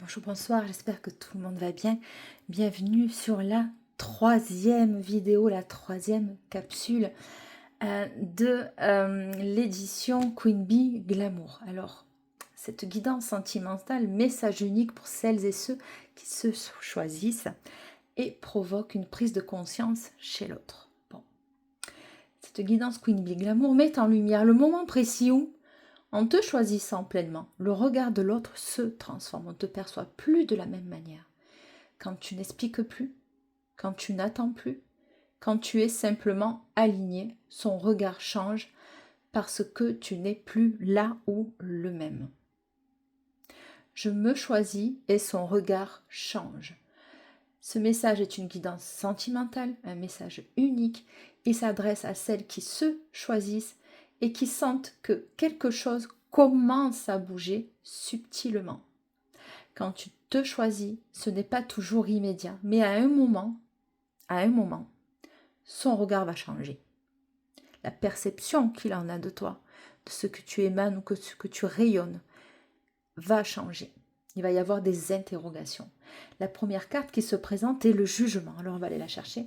Bonjour, bonsoir, j'espère que tout le monde va bien. Bienvenue sur la troisième vidéo, la troisième capsule de l'édition Queen Bee Glamour. Alors, cette guidance sentimentale, message unique pour celles et ceux qui se choisissent et provoque une prise de conscience chez l'autre. Bon. Cette guidance Queen Bee Glamour met en lumière le moment précis où, en te choisissant pleinement, le regard de l'autre se transforme. On ne te perçoit plus de la même manière. Quand tu n'expliques plus, quand tu n'attends plus, quand tu es simplement aligné, son regard change parce que tu n'es plus là où le même. Je me choisis et son regard change. Ce message est une guidance sentimentale, un message unique. Il s'adresse à celles qui se choisissent et qui sentent que quelque chose commence à bouger subtilement. Quand tu te choisis, ce n'est pas toujours immédiat, mais à un moment, son regard va changer. La perception qu'il en a de toi, de ce que tu émanes ou que ce que tu rayonnes, va changer. Il va y avoir des interrogations. La première carte qui se présente est le jugement. Alors on va aller la chercher.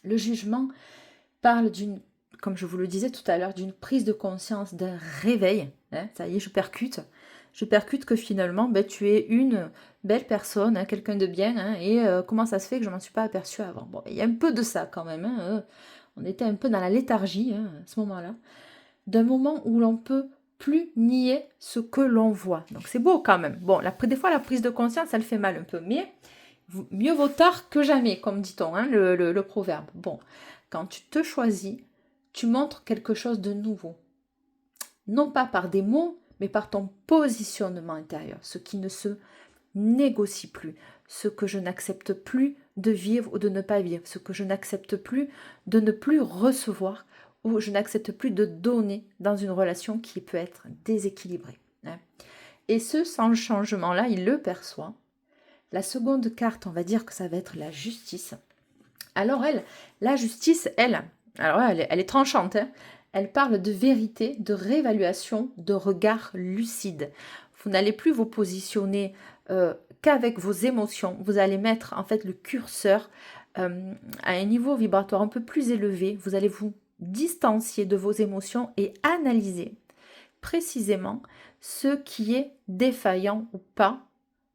Le jugement parle d'une, comme je vous le disais tout à l'heure, d'une prise de conscience, d'un réveil. Ça y est, je percute. Je percute que finalement, tu es une belle personne, quelqu'un de bien, et comment ça se fait que je ne m'en suis pas aperçue avant. Bon, il y a un peu de ça quand même. On était un peu dans la léthargie à ce moment-là. D'un moment où l'on peut plus nier ce que l'on voit. Donc c'est beau quand même. Bon, des fois la prise de conscience, elle fait mal un peu, mais mieux vaut tard que jamais, comme dit-on, le proverbe. Bon, quand tu te choisis, tu montres quelque chose de nouveau. Non pas par des mots, mais par ton positionnement intérieur, ce qui ne se négocie plus, ce que je n'accepte plus de vivre ou de ne pas vivre, ce que je n'accepte plus de ne plus recevoir ou je n'accepte plus de donner dans une relation qui peut être déséquilibrée. Et ce, sans le changement-là, il le perçoit. La seconde carte, on va dire que ça va être la justice. Alors la justice, elle est tranchante. Elle parle de vérité, de réévaluation, de regard lucide. Vous n'allez plus vous positionner qu'avec vos émotions. Vous allez mettre en fait le curseur à un niveau vibratoire un peu plus élevé. Vous allez vous distancier de vos émotions et analyser précisément ce qui est défaillant ou pas,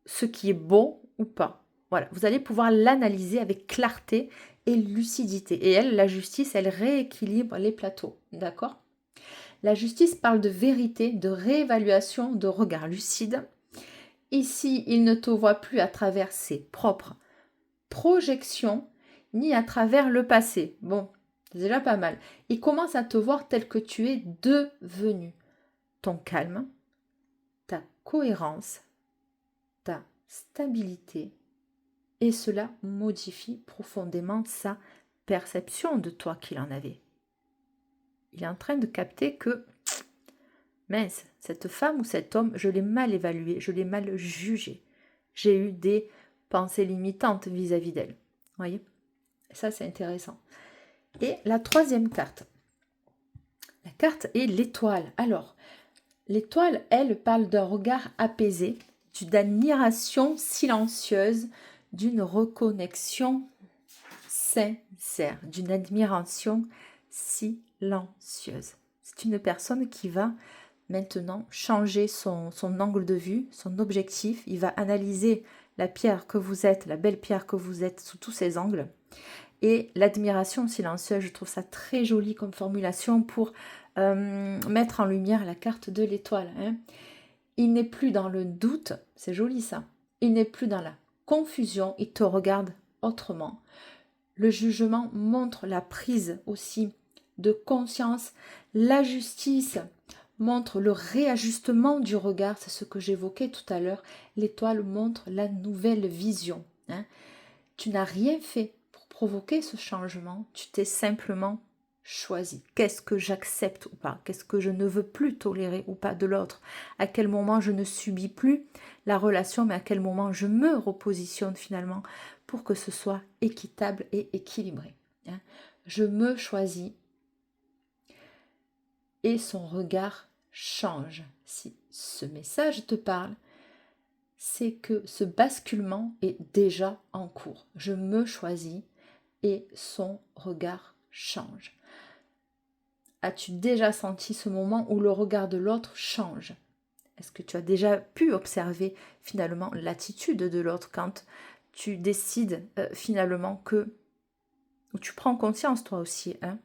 ce qui est bon ou pas. Voilà, vous allez pouvoir l'analyser avec clarté et lucidité. Et elle, la justice, elle rééquilibre les plateaux. D'accord ? La justice parle de vérité, de réévaluation, de regard lucide. Ici, il ne te voit plus à travers ses propres projections, ni à travers le passé. Bon, c'est déjà pas mal. Il commence à te voir tel que tu es devenu. Ton calme, ta cohérence, ta stabilité, et cela modifie profondément sa perception de toi qu'il en avait. Il est en train de capter que, mince, cette femme ou cet homme, je l'ai mal évalué, je l'ai mal jugé. J'ai eu des pensées limitantes vis-à-vis d'elle. Vous voyez ? Ça, c'est intéressant. Et la troisième carte. La carte est l'étoile. Alors, l'étoile, elle, parle d'un regard apaisé, d'une admiration silencieuse, d'une reconnexion sincère, d'une admiration silencieuse. C'est une personne qui va maintenant changer son angle de vue, son objectif. Il va analyser la pierre que vous êtes, la belle pierre que vous êtes sous tous ses angles. Et l'admiration silencieuse, je trouve ça très joli comme formulation pour mettre en lumière la carte de l'étoile. Il n'est plus dans le doute, c'est joli ça. Il n'est plus dans la confusion, il te regarde autrement. Le jugement montre la prise aussi de conscience. La justice montre le réajustement du regard, c'est ce que j'évoquais tout à l'heure. L'étoile montre la nouvelle vision. Tu n'as rien fait pour provoquer ce changement, tu t'es simplement choisi. Qu'est-ce que j'accepte ou pas? Qu'est-ce que je ne veux plus tolérer ou pas de l'autre? À quel moment je ne subis plus la relation, mais à quel moment je me repositionne finalement pour que ce soit équitable et équilibré. Je me choisis et son regard change. Si ce message te parle, c'est que ce basculement est déjà en cours. Je me choisis et son regard change. As-tu déjà senti ce moment où le regard de l'autre change? Est-ce que tu as déjà pu observer finalement l'attitude de l'autre quand tu décides finalement que, ou tu prends conscience toi aussi, hein,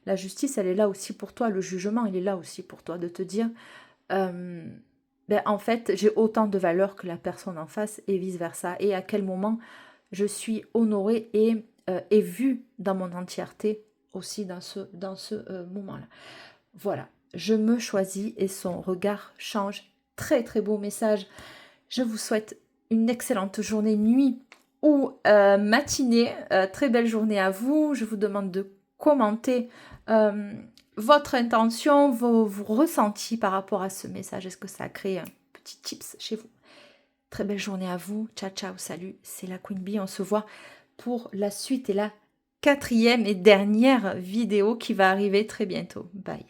la justice elle est là aussi pour toi, le jugement il est là aussi pour toi, de te dire en fait j'ai autant de valeur que la personne en face et vice versa, et à quel moment je suis honorée et vue dans mon entièreté aussi dans ce moment-là. Voilà, je me choisis et son regard change. Très très beau message. Je vous souhaite une excellente journée, nuit ou matinée. Très belle journée à vous. Je vous demande de commenter votre intention, vos ressentis par rapport à ce message. Est-ce que ça a créé un petit tips chez vous? Très belle journée à vous. Ciao, ciao, salut. C'est la Queen Bee. On se voit pour la suite et la 4e et dernière vidéo qui va arriver très bientôt. Bye.